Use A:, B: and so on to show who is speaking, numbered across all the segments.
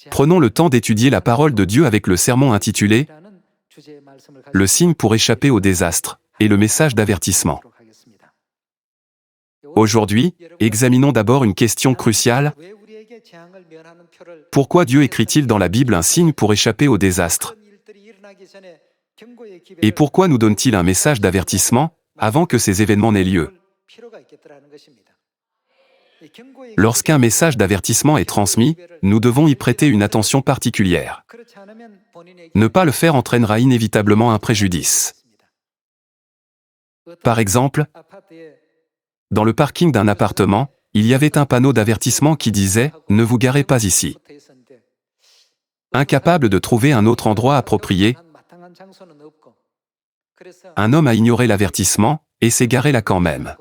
A: Prenons le temps d'étudier la parole de Dieu avec le sermon intitulé « Le signe pour échapper au désastre » et le message d'avertissement. Aujourd'hui, examinons d'abord une question cruciale. Pourquoi Dieu écrit-il dans la Bible un signe pour échapper au désastre? Et pourquoi nous donne-t-il un message d'avertissement avant que ces événements n'aient lieu? Lorsqu'un message d'avertissement est transmis, nous devons y prêter une attention particulière. Ne pas le faire entraînera inévitablement un préjudice. Par exemple, dans le parking d'un appartement, il y avait un panneau d'avertissement qui disait « Ne vous garez pas ici ». Incapable de trouver un autre endroit approprié, un homme a ignoré l'avertissement et s'est garé là quand même.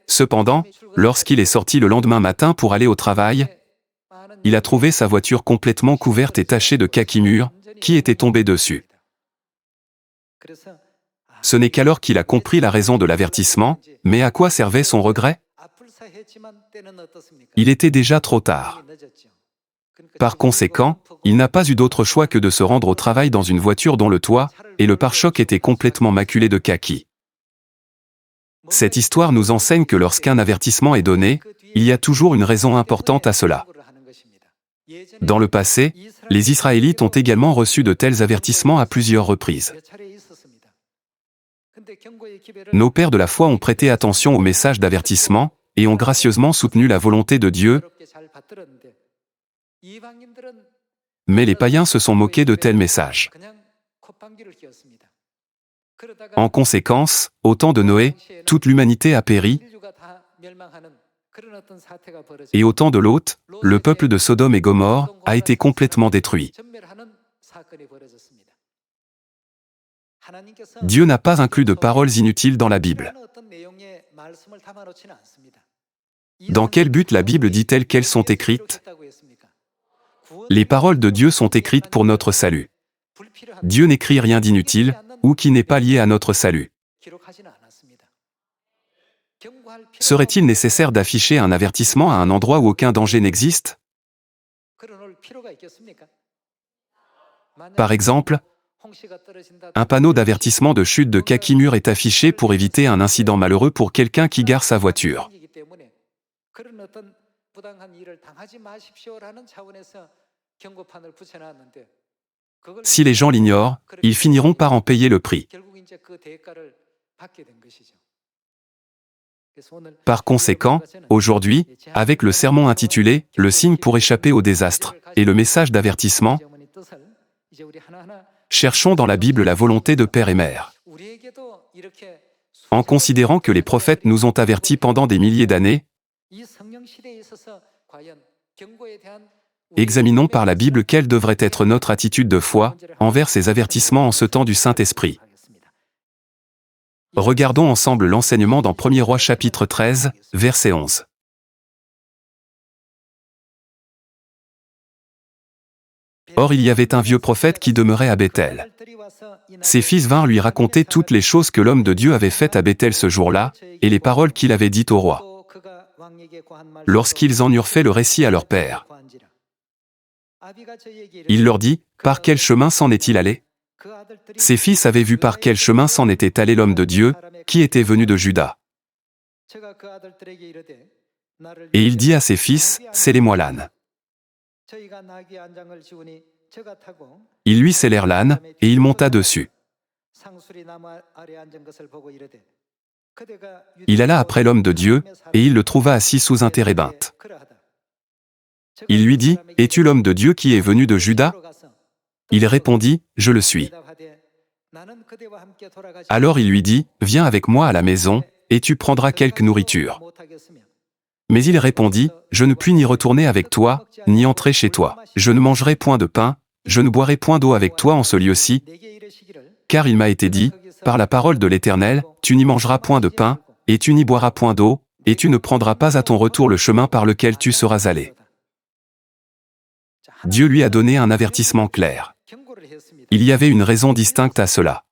A: Cependant, lorsqu'il est sorti le lendemain matin pour aller au travail, il a trouvé sa voiture complètement couverte et tachée de kaki mûr, qui était tombé dessus. Ce n'est qu'alors qu'il a compris la raison de l'avertissement, mais à quoi servait son regret? Il était déjà trop tard. Par conséquent, il n'a pas eu d'autre choix que de se rendre au travail dans une voiture dont le toit et le pare-choc étaient complètement maculés de kaki. Cette histoire nous enseigne que lorsqu'un avertissement est donné, il y a toujours une raison importante à cela. Dans le passé, les Israélites ont également reçu de tels avertissements à plusieurs reprises. Nos pères de la foi ont prêté attention aux messages d'avertissement et ont gracieusement soutenu la volonté de Dieu, mais les païens se sont moqués de tels messages. En conséquence, au temps de Noé, toute l'humanité a péri, et au temps de Lot, le peuple de Sodome et Gomorrhe a été complètement détruit. Dieu n'a pas inclus de paroles inutiles dans la Bible. Dans quel but la Bible dit-elle qu'elles sont écrites? Les paroles de Dieu sont écrites pour notre salut. Dieu n'écrit rien d'inutile, ou qui n'est pas lié à notre salut. Serait-il nécessaire d'afficher un avertissement à un endroit où aucun danger n'existe? Par exemple, un panneau d'avertissement de chute de kaki mûr est affiché pour éviter un incident malheureux pour quelqu'un qui gare sa voiture. Si les gens l'ignorent, ils finiront par en payer le prix. Par conséquent, aujourd'hui, avec le sermon intitulé « Le signe pour échapper au désastre » et le message d'avertissement, cherchons dans la Bible la volonté de Père et Mère. En considérant que les prophètes nous ont avertis pendant des milliers d'années, examinons par la Bible quelle devrait être notre attitude de foi envers ces avertissements en ce temps du Saint-Esprit. Regardons ensemble l'enseignement dans 1er Rois chapitre 13, verset 11. Or il y avait un vieux prophète qui demeurait à Béthel. Ses fils vinrent lui raconter toutes les choses que l'homme de Dieu avait faites à Béthel ce jour-là, et les paroles qu'il avait dites au roi. Lorsqu'ils en eurent fait le récit à leur père, il leur dit, « Par quel chemin s'en est-il allé » Ses fils avaient vu par quel chemin s'en était allé l'homme de Dieu, qui était venu de Juda. Et il dit à ses fils, « Sellez-moi l'âne. » Ils lui sellèrent l'âne, et il monta dessus. Il alla après l'homme de Dieu, et il le trouva assis sous un térébinthe. Il lui dit, « Es-tu l'homme de Dieu qui est venu de Juda » Il répondit, « Je le suis. » Alors il lui dit, « Viens avec moi à la maison, et tu prendras quelque nourriture. » Mais il répondit, « Je ne puis ni retourner avec toi, ni entrer chez toi. Je ne mangerai point de pain, je ne boirai point d'eau avec toi en ce lieu-ci, car il m'a été dit, par la parole de l'Éternel, tu n'y mangeras point de pain, et tu n'y boiras point d'eau, et tu ne prendras pas à ton retour le chemin par lequel tu seras allé. » Dieu lui a donné un avertissement clair. Il y avait une raison distincte à cela.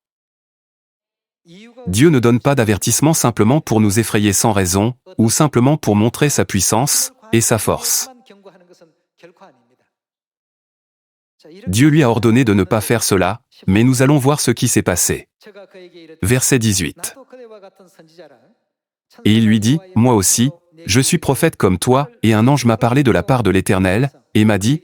A: Dieu ne donne pas d'avertissement simplement pour nous effrayer sans raison, ou simplement pour montrer sa puissance, et sa force. Dieu lui a ordonné de ne pas faire cela, mais nous allons voir ce qui s'est passé. Verset 18. Et il lui dit, « Moi aussi, je suis prophète comme toi, et un ange m'a parlé de la part de l'Éternel, et m'a dit,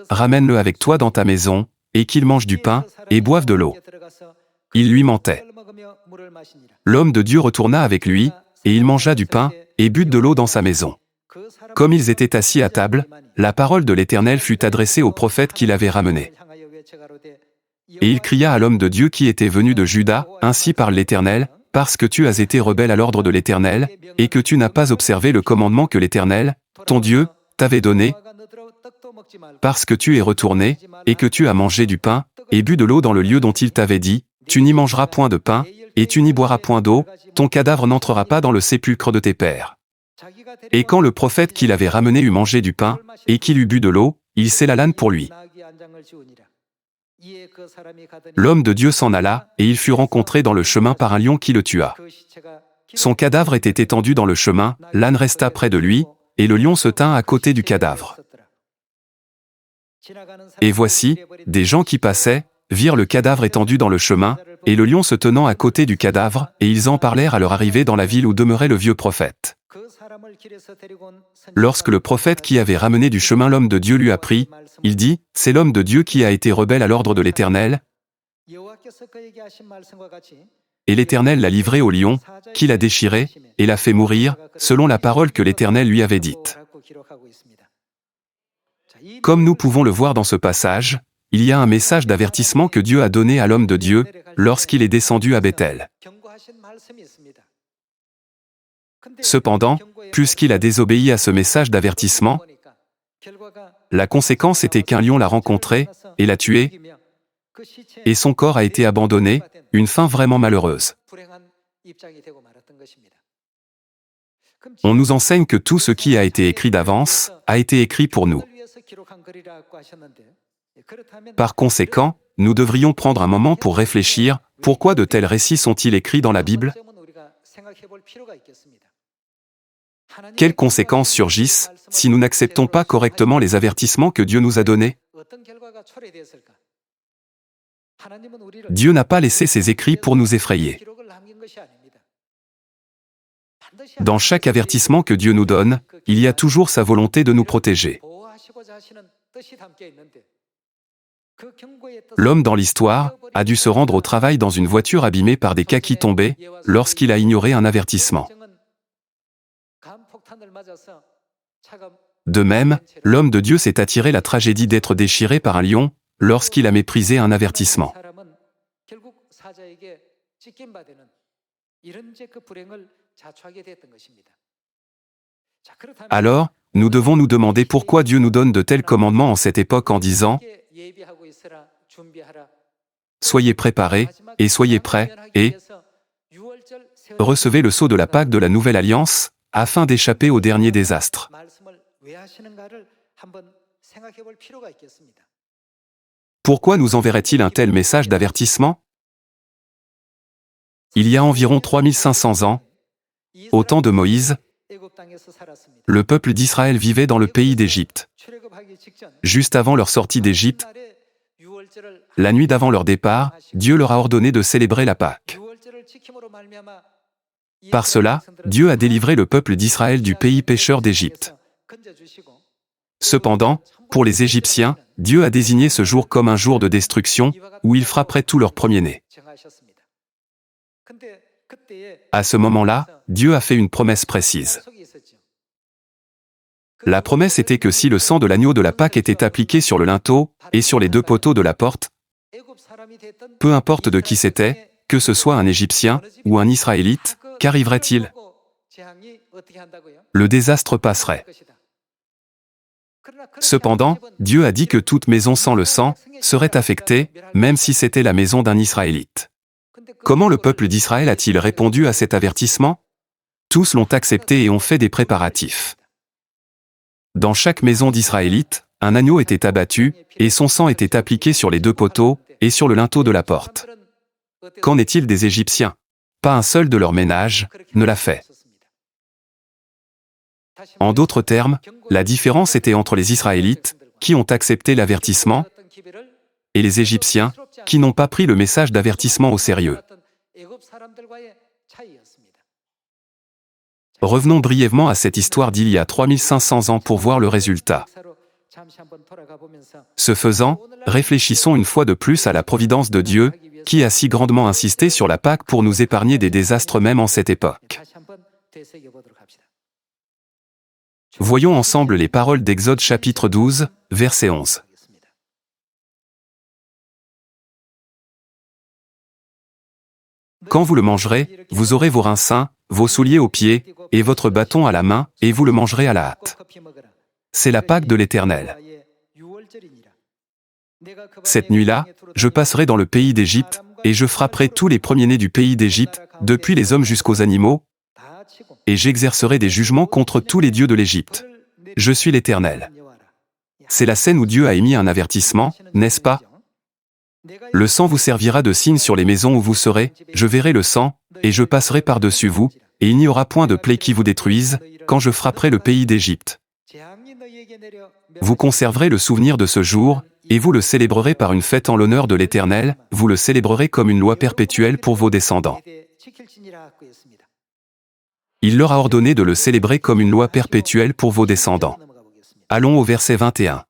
A: ramène-le avec toi dans ta maison, et qu'il mange du pain, et boive de l'eau. » Il lui mentait. L'homme de Dieu retourna avec lui, et il mangea du pain, et but de l'eau dans sa maison. Comme ils étaient assis à table, la parole de l'Éternel fut adressée au prophète qui l'avait ramené. Et il cria à l'homme de Dieu qui était venu de Juda, « Ainsi parle l'Éternel, parce que tu as été rebelle à l'ordre de l'Éternel, et que tu n'as pas observé le commandement que l'Éternel, ton Dieu, t'avait donné, parce que tu es retourné, et que tu as mangé du pain, et bu de l'eau dans le lieu dont il t'avait dit, tu n'y mangeras point de pain, et tu n'y boiras point d'eau, ton cadavre n'entrera pas dans le sépulcre de tes pères. » Et quand le prophète qui l'avait ramené eut mangé du pain, et qu'il eut bu de l'eau, il scella l'âne pour lui. L'homme de Dieu s'en alla, et il fut rencontré dans le chemin par un lion qui le tua. Son cadavre était étendu dans le chemin, l'âne resta près de lui, et le lion se tint à côté du cadavre. Et voici, des gens qui passaient, virent le cadavre étendu dans le chemin, et le lion se tenant à côté du cadavre, et ils en parlèrent à leur arrivée dans la ville où demeurait le vieux prophète. Lorsque le prophète qui avait ramené du chemin l'homme de Dieu lui apprit, il dit, « C'est l'homme de Dieu qui a été rebelle à l'ordre de l'Éternel, et l'Éternel l'a livré au lion, qui l'a déchiré, et l'a fait mourir, selon la parole que l'Éternel lui avait dite. » Comme nous pouvons le voir dans ce passage, il y a un message d'avertissement que Dieu a donné à l'homme de Dieu, lorsqu'il est descendu à Béthel. Cependant, puisqu'il a désobéi à ce message d'avertissement, la conséquence était qu'un lion l'a rencontré, et l'a tué, et son corps a été abandonné, une fin vraiment malheureuse. On nous enseigne que tout ce qui a été écrit d'avance, a été écrit pour nous. Par conséquent, nous devrions prendre un moment pour réfléchir, pourquoi de tels récits sont-ils écrits dans la Bible? Quelles conséquences surgissent si nous n'acceptons pas correctement les avertissements que Dieu nous a donnés? Dieu n'a pas laissé ses écrits pour nous effrayer. Dans chaque avertissement que Dieu nous donne, il y a toujours sa volonté de nous protéger. L'homme dans l'histoire a dû se rendre au travail dans une voiture abîmée par des kakis tombés, lorsqu'il a ignoré un avertissement. De même, l'homme de Dieu s'est attiré la tragédie d'être déchiré par un lion, lorsqu'il a méprisé un avertissement. Alors, nous devons nous demander pourquoi Dieu nous donne de tels commandements en cette époque en disant « Soyez préparés, et soyez prêts, et recevez le sceau de la Pâque de la Nouvelle Alliance, afin d'échapper au dernier désastre. » Pourquoi nous enverrait-il un tel message d'avertissement? Il y a environ 3500 ans, au temps de Moïse, le peuple d'Israël vivait dans le pays d'Égypte. Juste avant leur sortie d'Égypte, la nuit d'avant leur départ, Dieu leur a ordonné de célébrer la Pâque. Par cela, Dieu a délivré le peuple d'Israël du pays pécheur d'Égypte. Cependant, pour les Égyptiens, Dieu a désigné ce jour comme un jour de destruction, où il frapperait tous leurs premiers-nés. À ce moment-là, Dieu a fait une promesse précise. La promesse était que si le sang de l'agneau de la Pâque était appliqué sur le linteau, et sur les deux poteaux de la porte, peu importe de qui c'était, que ce soit un Égyptien, ou un Israélite, qu'arriverait-il? Le désastre passerait. Cependant, Dieu a dit que toute maison sans le sang serait affectée, même si c'était la maison d'un Israélite. Comment le peuple d'Israël a-t-il répondu à cet avertissement? Tous l'ont accepté et ont fait des préparatifs. Dans chaque maison d'Israélites, un agneau était abattu, et son sang était appliqué sur les deux poteaux, et sur le linteau de la porte. Qu'en est-il des Égyptiens? Pas un seul de leur ménage ne l'a fait. En d'autres termes, la différence était entre les Israélites, qui ont accepté l'avertissement, et les Égyptiens, qui n'ont pas pris le message d'avertissement au sérieux. Revenons brièvement à cette histoire d'il y a 3500 ans pour voir le résultat. Ce faisant, réfléchissons une fois de plus à la providence de Dieu, qui a si grandement insisté sur la Pâque pour nous épargner des désastres même en cette époque. Voyons ensemble les paroles d'Exode chapitre 12, verset 11. Quand vous le mangerez, vous aurez vos reins sains, vos souliers aux pieds, et votre bâton à la main, et vous le mangerez à la hâte. C'est la Pâque de l'Éternel. Cette nuit-là, je passerai dans le pays d'Égypte, et je frapperai tous les premiers-nés du pays d'Égypte, depuis les hommes jusqu'aux animaux, et j'exercerai des jugements contre tous les dieux de l'Égypte. Je suis l'Éternel. C'est la scène où Dieu a émis un avertissement, n'est-ce pas? Le sang vous servira de signe sur les maisons où vous serez, je verrai le sang, et je passerai par-dessus vous, et il n'y aura point de plaie qui vous détruise, quand je frapperai le pays d'Égypte. Vous conserverez le souvenir de ce jour, et vous le célébrerez par une fête en l'honneur de l'Éternel, vous le célébrerez comme une loi perpétuelle pour vos descendants. Il leur a ordonné de le célébrer comme une loi perpétuelle pour vos descendants. Allons au verset 21.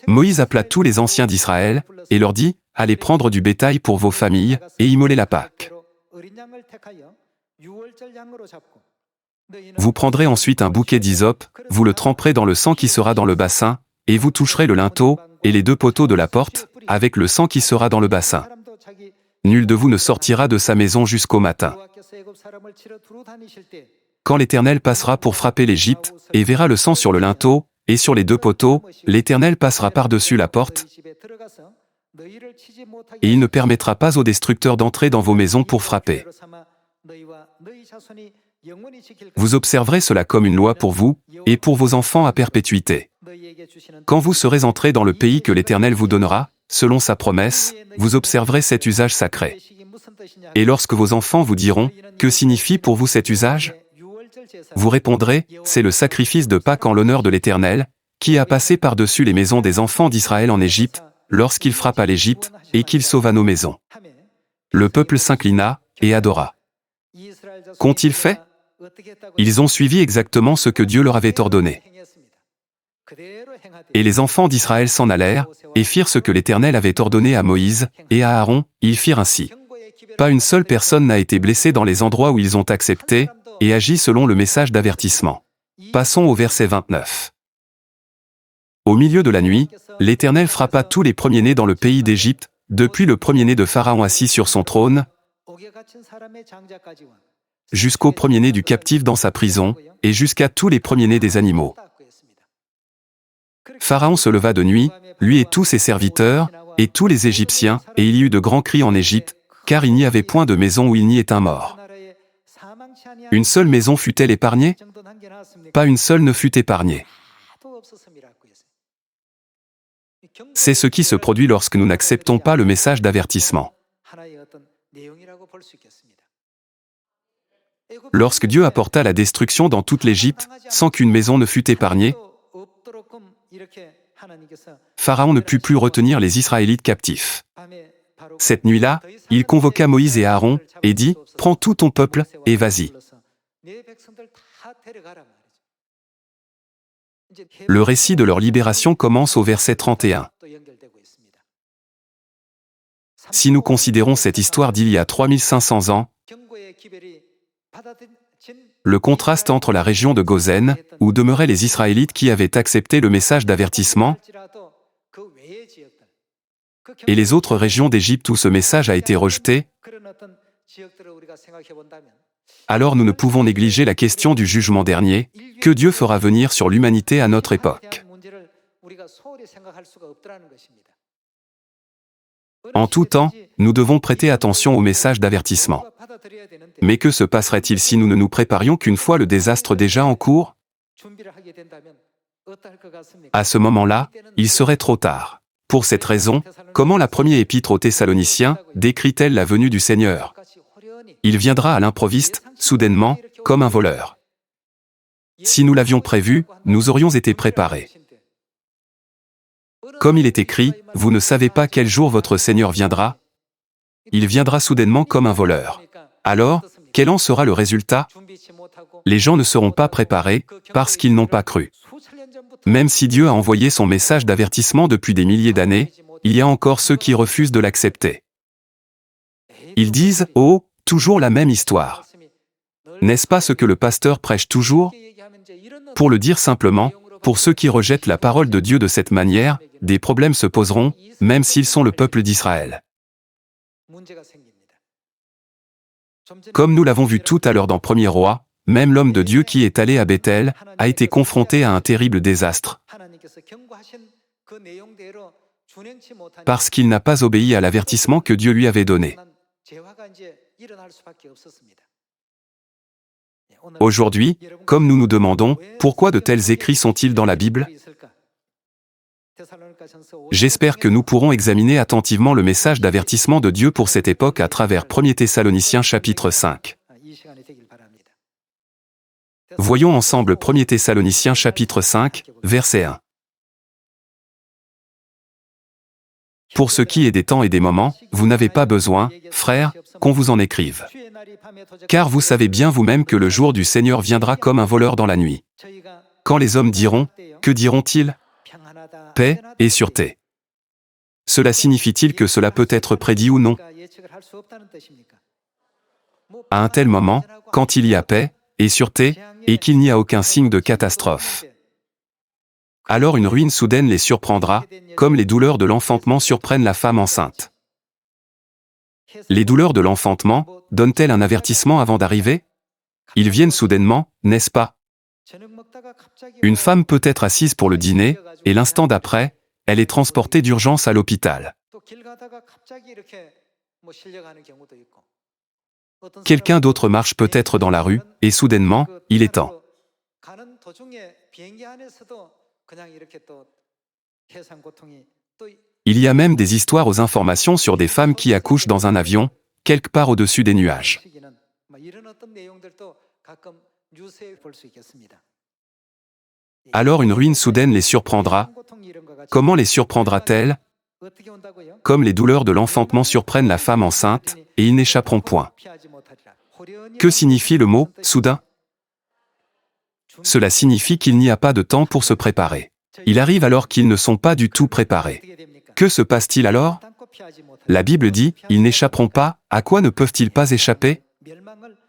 A: Moïse appela tous les anciens d'Israël, et leur dit, « Allez prendre du bétail pour vos familles, et immoler la Pâque. Vous prendrez ensuite un bouquet d'hysope, vous le tremperez dans le sang qui sera dans le bassin, et vous toucherez le linteau, et les deux poteaux de la porte, avec le sang qui sera dans le bassin. Nul de vous ne sortira de sa maison jusqu'au matin. Quand l'Éternel passera pour frapper l'Égypte, et verra le sang sur le linteau, et sur les deux poteaux, l'Éternel passera par-dessus la porte, et il ne permettra pas aux destructeurs d'entrer dans vos maisons pour frapper. Vous observerez cela comme une loi pour vous, et pour vos enfants à perpétuité. Quand vous serez entrés dans le pays que l'Éternel vous donnera, selon sa promesse, vous observerez cet usage sacré. Et lorsque vos enfants vous diront, « Que signifie pour vous cet usage ?» Vous répondrez, « C'est le sacrifice de Pâques en l'honneur de l'Éternel, qui a passé par-dessus les maisons des enfants d'Israël en Égypte, lorsqu'il frappa l'Égypte, et qu'il sauva nos maisons. » Le peuple s'inclina, et adora. Qu'ont-ils fait? Ils ont suivi exactement ce que Dieu leur avait ordonné. Et les enfants d'Israël s'en allèrent, et firent ce que l'Éternel avait ordonné à Moïse, et à Aaron, ils firent ainsi. Pas une seule personne n'a été blessée dans les endroits où ils ont accepté, et agi selon le message d'avertissement. Passons au verset 29. Au milieu de la nuit, l'Éternel frappa tous les premiers-nés dans le pays d'Égypte, depuis le premier-né de Pharaon assis sur son trône, jusqu'au premier-né du captif dans sa prison, et jusqu'à tous les premiers-nés des animaux. Pharaon se leva de nuit, lui et tous ses serviteurs, et tous les Égyptiens, et il y eut de grands cris en Égypte, car il n'y avait point de maison où il n'y ait un mort. Une seule maison fut-elle épargnée? Pas une seule ne fut épargnée. C'est ce qui se produit lorsque nous n'acceptons pas le message d'avertissement. Lorsque Dieu apporta la destruction dans toute l'Égypte, sans qu'une maison ne fût épargnée, Pharaon ne put plus retenir les Israélites captifs. Cette nuit-là, il convoqua Moïse et Aaron, et dit, « Prends tout ton peuple, et vas-y. » Le récit de leur libération commence au verset 31. Si nous considérons cette histoire d'il y a 3500 ans, le contraste entre la région de Gozen, où demeuraient les Israélites qui avaient accepté le message d'avertissement, et les autres régions d'Égypte où ce message a été rejeté, alors nous ne pouvons négliger la question du jugement dernier, que Dieu fera venir sur l'humanité à notre époque. En tout temps, nous devons prêter attention au message d'avertissement. Mais que se passerait-il si nous ne nous préparions qu'une fois le désastre déjà en cours? À ce moment-là, il serait trop tard. Pour cette raison, comment la première épître aux Thessaloniciens décrit-elle la venue du Seigneur? Il viendra à l'improviste, soudainement, comme un voleur. Si nous l'avions prévu, nous aurions été préparés. Comme il est écrit, vous ne savez pas quel jour votre Seigneur viendra. Il viendra soudainement comme un voleur. Alors, quel en sera le résultat? Les gens ne seront pas préparés, parce qu'ils n'ont pas cru. Même si Dieu a envoyé son message d'avertissement depuis des milliers d'années, il y a encore ceux qui refusent de l'accepter. Ils disent « Oh, toujours la même histoire ». N'est-ce pas ce que le pasteur prêche toujours? Pour le dire simplement, pour ceux qui rejettent la parole de Dieu de cette manière, des problèmes se poseront, même s'ils sont le peuple d'Israël. Comme nous l'avons vu tout à l'heure dans 1er Roi, même l'homme de Dieu qui est allé à Bethel a été confronté à un terrible désastre. Parce qu'il n'a pas obéi à l'avertissement que Dieu lui avait donné. Aujourd'hui, comme nous nous demandons, pourquoi de tels écrits sont-ils dans la Bible? J'espère que nous pourrons examiner attentivement le message d'avertissement de Dieu pour cette époque à travers 1 Thessaloniciens chapitre 5. Voyons ensemble 1 Thessaloniciens chapitre 5, verset 1. Pour ce qui est des temps et des moments, vous n'avez pas besoin, frères, qu'on vous en écrive. Car vous savez bien vous-même que le jour du Seigneur viendra comme un voleur dans la nuit. Quand les hommes diront, que diront-ils? Paix et sûreté. Cela signifie-t-il que cela peut être prédit ou non? À un tel moment, quand il y a paix et sûreté, et qu'il n'y a aucun signe de catastrophe, alors une ruine soudaine les surprendra, comme les douleurs de l'enfantement surprennent la femme enceinte. Les douleurs de l'enfantement donnent-elles un avertissement avant d'arriver? Ils viennent soudainement, n'est-ce pas? Une femme peut être assise pour le dîner, et l'instant d'après, elle est transportée d'urgence à l'hôpital. Quelqu'un d'autre marche peut-être dans la rue, et soudainement, il est temps. Il y a même des histoires aux informations sur des femmes qui accouchent dans un avion, quelque part au-dessus des nuages. Alors une ruine soudaine les surprendra. Comment les surprendra-t-elle? Comme les douleurs de l'enfantement surprennent la femme enceinte, et ils n'échapperont point. Que signifie le mot « soudain » ? Cela signifie qu'il n'y a pas de temps pour se préparer. Il arrive alors qu'ils ne sont pas du tout préparés. Que se passe-t-il alors? La Bible dit, ils n'échapperont pas, à quoi ne peuvent-ils pas échapper?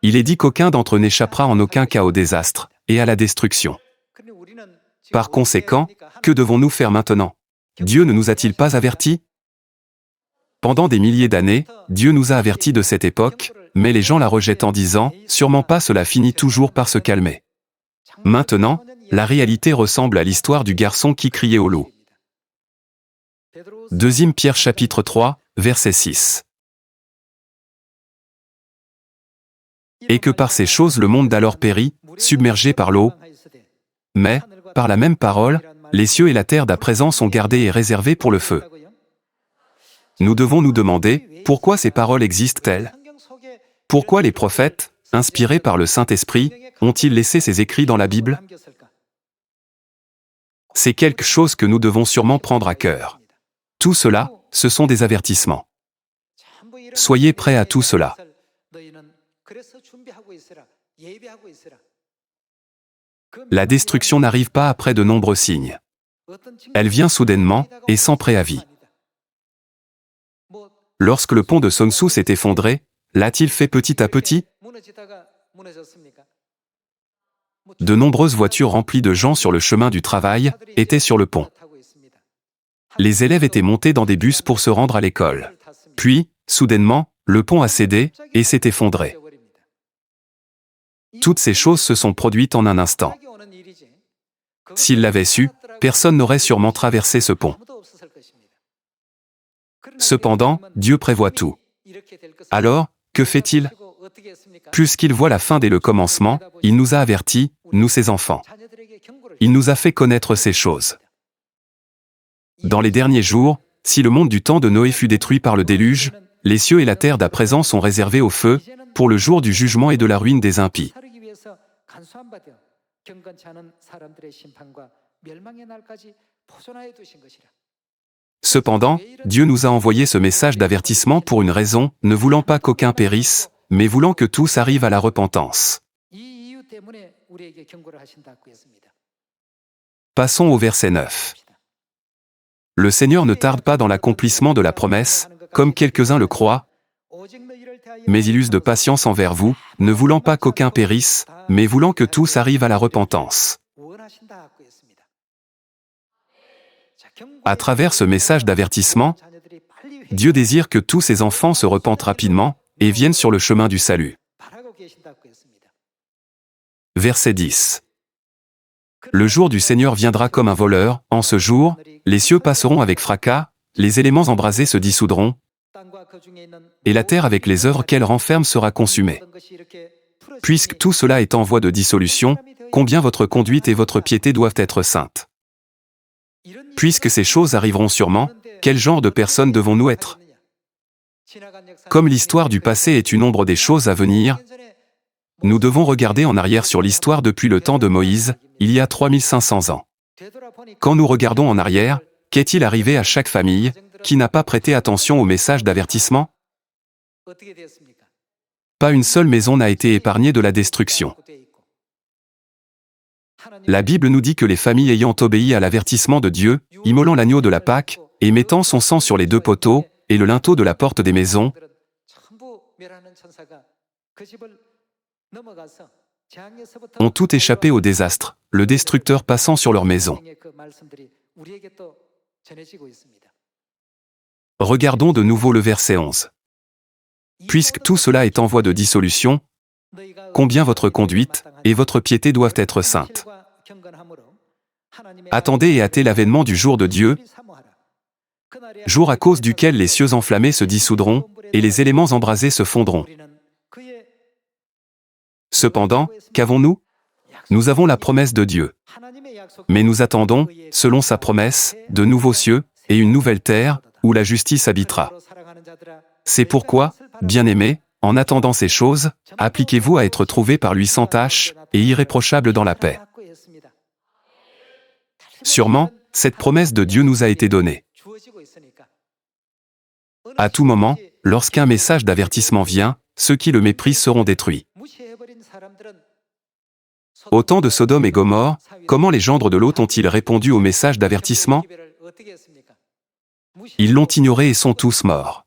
A: Il est dit qu'aucun d'entre eux n'échappera en aucun cas au désastre, et à la destruction. Par conséquent, que devons-nous faire maintenant? Dieu ne nous a-t-il pas avertis? Pendant des milliers d'années, Dieu nous a avertis de cette époque, mais les gens la rejettent en disant, sûrement pas, cela finit toujours par se calmer. Maintenant, la réalité ressemble à l'histoire du garçon qui criait au loup. 2 Pierre chapitre 3, verset 6. Et que par ces choses le monde d'alors périt, submergé par l'eau, mais, par la même parole, les cieux et la terre d'à présent sont gardés et réservés pour le feu. Nous devons nous demander, pourquoi ces paroles existent-elles? Pourquoi les prophètes, inspirés par le Saint-Esprit, ont-ils laissé ces écrits dans la Bible? C'est quelque chose que nous devons sûrement prendre à cœur. Tout cela, ce sont des avertissements. Soyez prêts à tout cela. La destruction n'arrive pas après de nombreux signes. Elle vient soudainement, et sans préavis. Lorsque le pont de Seongsu s'est effondré, l'a-t-il fait petit à petit? De nombreuses voitures remplies de gens sur le chemin du travail étaient sur le pont. Les élèves étaient montés dans des bus pour se rendre à l'école. Puis, soudainement, le pont a cédé et s'est effondré. Toutes ces choses se sont produites en un instant. S'ils l'avaient su, personne n'aurait sûrement traversé ce pont. Cependant, Dieu prévoit tout. Alors, que fait-il? Puisqu'il voit la fin dès le commencement, il nous a avertis, nous ses enfants. Il nous a fait connaître ces choses. Dans les derniers jours, si le monde du temps de Noé fut détruit par le déluge, les cieux et la terre d'à présent sont réservés au feu, pour le jour du jugement et de la ruine des impies. Cependant, Dieu nous a envoyé ce message d'avertissement pour une raison, ne voulant pas qu'aucun périsse, mais voulant que tous arrivent à la repentance. Passons au verset 9. Le Seigneur ne tarde pas dans l'accomplissement de la promesse, comme quelques-uns le croient, mais il use de patience envers vous, ne voulant pas qu'aucun périsse, mais voulant que tous arrivent à la repentance. À travers ce message d'avertissement, Dieu désire que tous ses enfants se repentent rapidement et viennent sur le chemin du salut. Verset 10. Le jour du Seigneur viendra comme un voleur, en ce jour, les cieux passeront avec fracas, les éléments embrasés se dissoudront, et la terre avec les œuvres qu'elle renferme sera consumée. Puisque tout cela est en voie de dissolution, combien votre conduite et votre piété doivent être saintes. Puisque ces choses arriveront sûrement, quel genre de personnes devons-nous être? Comme l'histoire du passé est une ombre des choses à venir, nous devons regarder en arrière sur l'histoire depuis le temps de Moïse, il y a 3500 ans. Quand nous regardons en arrière, qu'est-il arrivé à chaque famille qui n'a pas prêté attention au message d'avertissement? Pas une seule maison n'a été épargnée de la destruction. La Bible nous dit que les familles ayant obéi à l'avertissement de Dieu, immolant l'agneau de la Pâque, et mettant son sang sur les deux poteaux, et le linteau de la porte des maisons, ont tout échappé au désastre, le destructeur passant sur leur maison. Regardons de nouveau le verset 11. Puisque tout cela est en voie de dissolution, combien votre conduite et votre piété doivent être saintes. Attendez et hâtez l'avènement du jour de Dieu, jour à cause duquel les cieux enflammés se dissoudront, et les éléments embrasés se fondront. Cependant, qu'avons-nous? Nous avons la promesse de Dieu. Mais nous attendons, selon sa promesse, de nouveaux cieux, et une nouvelle terre, où la justice habitera. C'est pourquoi, bien-aimés, en attendant ces choses, appliquez-vous à être trouvés par lui sans tache, et irréprochables dans la paix. Sûrement, cette promesse de Dieu nous a été donnée. À tout moment, lorsqu'un message d'avertissement vient, ceux qui le méprisent seront détruits. Au temps de Sodome et Gomorrhe, comment les gendres de Lot ont-ils répondu au message d'avertissement? Ils l'ont ignoré et sont tous morts.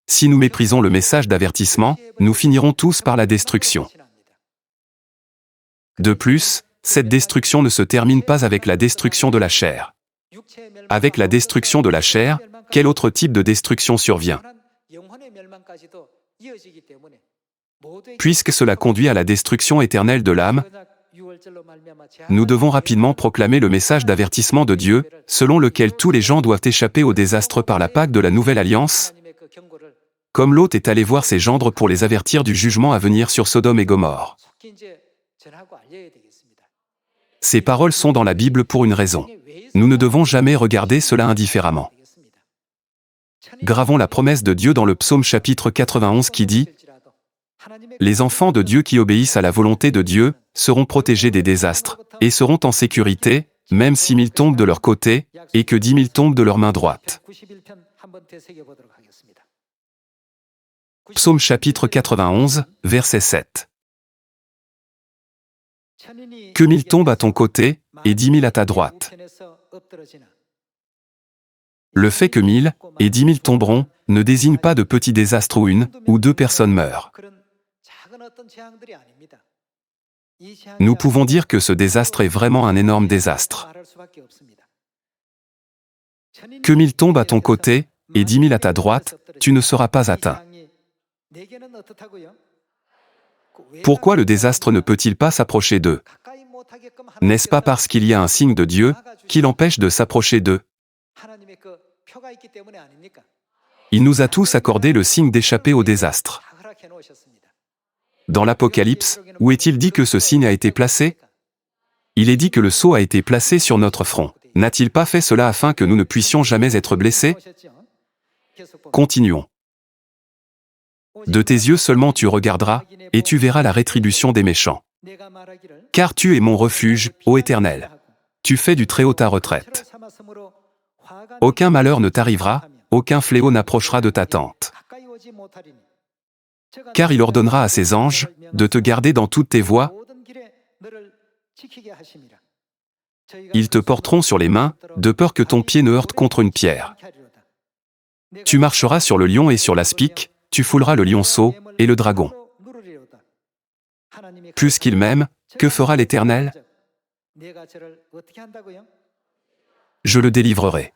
A: Si nous méprisons le message d'avertissement, nous finirons tous par la destruction. De plus, cette destruction ne se termine pas avec la destruction de la chair. Avec la destruction de la chair, quel autre type de destruction survient? Puisque cela conduit à la destruction éternelle de l'âme, nous devons rapidement proclamer le message d'avertissement de Dieu, selon lequel tous les gens doivent échapper au désastre par la Pâque de la Nouvelle Alliance, comme Lot est allé voir ses gendres pour les avertir du jugement à venir sur Sodome et Gomorrhe. Ces paroles sont dans la Bible pour une raison. Nous ne devons jamais regarder cela indifféremment. Gravons la promesse de Dieu dans le psaume chapitre 91 qui dit « Les enfants de Dieu qui obéissent à la volonté de Dieu seront protégés des désastres, et seront en sécurité, même 6000 tombent de leur côté, et que 10 000 tombent de leur main droite. » Psaume chapitre 91, verset 7. Que 1000 tombent à ton côté, et 10 000 à ta droite. Le fait que 1000 et 10 000 tomberont ne désigne pas de petits désastres où une ou deux personnes meurent. Nous pouvons dire que ce désastre est vraiment un énorme désastre. Que 1000 tombent à ton côté, et 10 000 à ta droite, tu ne seras pas atteint. Pourquoi le désastre ne peut-il pas s'approcher d'eux? N'est-ce pas parce qu'il y a un signe de Dieu qui l'empêche de s'approcher d'eux? Il nous a tous accordé le signe d'échapper au désastre. Dans l'Apocalypse, où est-il dit que ce signe a été placé? Il est dit que le sceau a été placé sur notre front. N'a-t-il pas fait cela afin que nous ne puissions jamais être blessés? Continuons. De tes yeux seulement tu regarderas, et tu verras la rétribution des méchants. Car tu es mon refuge, ô Éternel. Tu fais du Très-Haut ta retraite. Aucun malheur ne t'arrivera, aucun fléau n'approchera de ta tente. Car il ordonnera à ses anges de te garder dans toutes tes voies. Ils te porteront sur les mains, de peur que ton pied ne heurte contre une pierre. Tu marcheras sur le lion et sur l'aspic, tu fouleras le lionceau et le dragon. Puisqu'il m'aime, que fera l'Éternel? Je le délivrerai.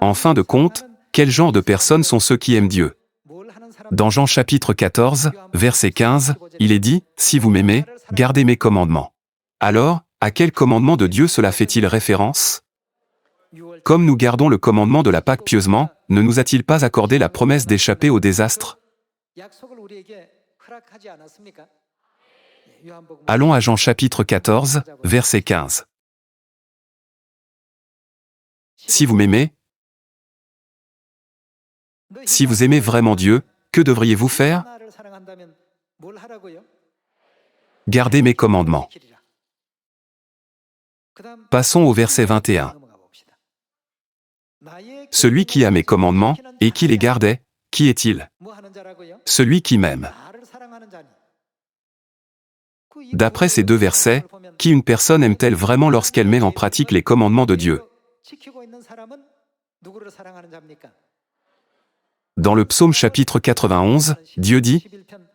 A: En fin de compte, quel genre de personnes sont ceux qui aiment Dieu? Dans Jean chapitre 14, verset 15, il est dit, « Si vous m'aimez, gardez mes commandements. » Alors, à quel commandement de Dieu cela fait-il référence? Comme nous gardons le commandement de la Pâque pieusement, ne nous a-t-il pas accordé la promesse d'échapper au désastre? Allons à Jean chapitre 14, verset 15. Si vous m'aimez, si vous aimez vraiment Dieu, que devriez-vous faire? Gardez mes commandements. Passons au verset 21. Celui qui a mes commandements, et qui les gardait, qui est-il? Celui qui m'aime. D'après ces deux versets, qui une personne aime-t-elle vraiment lorsqu'elle met en pratique les commandements de Dieu? Dans le psaume chapitre 91, Dieu dit,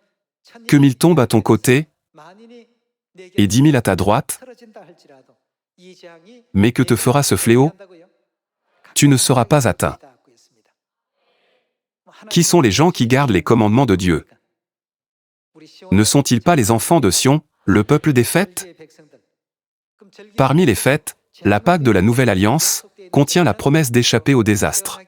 A: « Que 1000 tombent à ton côté, et 10 000 à ta droite, mais que te fera ce fléau? Tu ne seras pas atteint. » Qui sont les gens qui gardent les commandements de Dieu? Ne sont-ils pas les enfants de Sion, le peuple des fêtes? Parmi les fêtes, la Pâque de la Nouvelle Alliance contient la promesse d'échapper au désastre.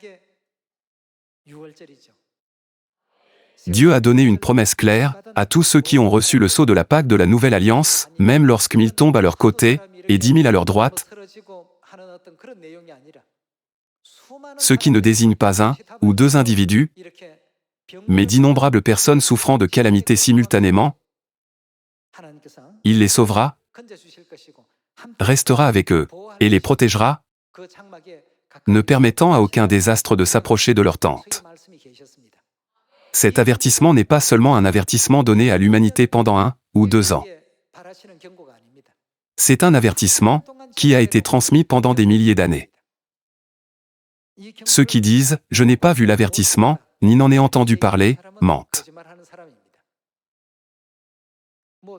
A: Dieu a donné une promesse claire à tous ceux qui ont reçu le sceau de la Pâque de la Nouvelle Alliance, même lorsque 1000 tombent à leur côté et 10 000 à leur droite, ce qui ne désigne pas un ou deux individus, mais d'innombrables personnes souffrant de calamités simultanément. Il les sauvera, restera avec eux, et les protégera, ne permettant à aucun désastre de s'approcher de leur tente. Cet avertissement n'est pas seulement un avertissement donné à l'humanité pendant 1 ou 2 ans. C'est un avertissement qui a été transmis pendant des milliers d'années. Ceux qui disent « Je n'ai pas vu l'avertissement, ni n'en ai entendu parler », mentent.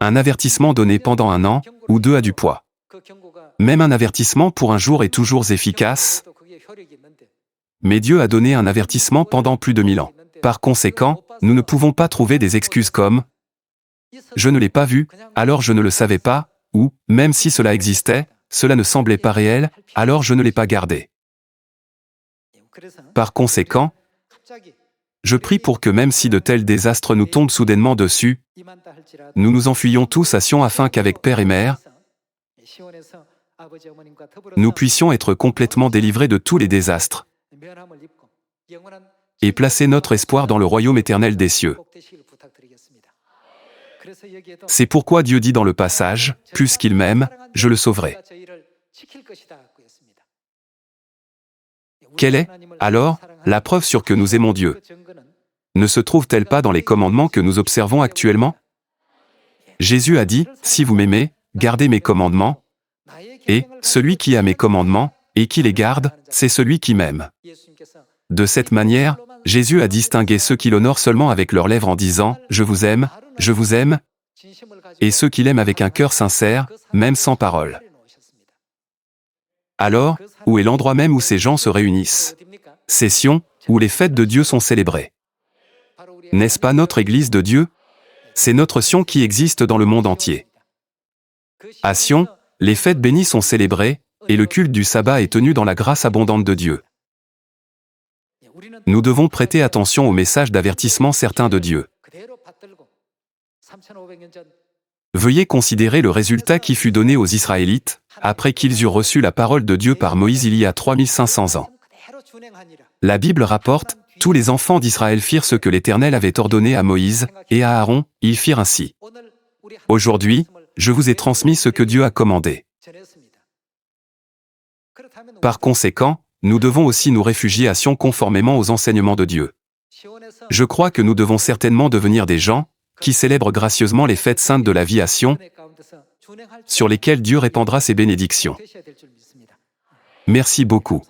A: Un avertissement donné pendant 1 an ou 2 a du poids. Même un avertissement pour un jour est toujours efficace, mais Dieu a donné un avertissement pendant plus de 1000 ans. Par conséquent, nous ne pouvons pas trouver des excuses comme « Je ne l'ai pas vu, alors je ne le savais pas » ou « Même si cela existait, cela ne semblait pas réel, alors je ne l'ai pas gardé ». Par conséquent, je prie pour que même si de tels désastres nous tombent soudainement dessus, nous nous enfuyions tous à Sion afin qu'avec Père et Mère, nous puissions être complètement délivrés de tous les désastres et placer notre espoir dans le royaume éternel des cieux. C'est pourquoi Dieu dit dans le passage, « Puisqu'il m'aime, je le sauverai ». Quelle est, alors, la preuve sûre que nous aimons Dieu? Ne se trouve-t-elle pas dans les commandements que nous observons actuellement? Jésus a dit, « Si vous m'aimez, gardez mes commandements, et celui qui a mes commandements, et qui les garde, c'est celui qui m'aime. » De cette manière, Jésus a distingué ceux qui l'honorent seulement avec leurs lèvres en disant « Je vous aime », et ceux qui l'aiment avec un cœur sincère, même sans parole. Alors, où est l'endroit même où ces gens se réunissent? C'est Sion, où les fêtes de Dieu sont célébrées. N'est-ce pas notre Église de Dieu? C'est notre Sion qui existe dans le monde entier. À Sion, les fêtes bénies sont célébrées, et le culte du sabbat est tenu dans la grâce abondante de Dieu. Nous devons prêter attention au message d'avertissement certain de Dieu. Veuillez considérer le résultat qui fut donné aux Israélites, après qu'ils eurent reçu la parole de Dieu par Moïse il y a 3500 ans. La Bible rapporte, tous les enfants d'Israël firent ce que l'Éternel avait ordonné à Moïse, et à Aaron, ils firent ainsi. Aujourd'hui, je vous ai transmis ce que Dieu a commandé. Par conséquent, nous devons aussi nous réfugier à Sion conformément aux enseignements de Dieu. Je crois que nous devons certainement devenir des gens qui célèbrent gracieusement les fêtes saintes de la vie à Sion, sur lesquelles Dieu répandra ses bénédictions. Merci beaucoup.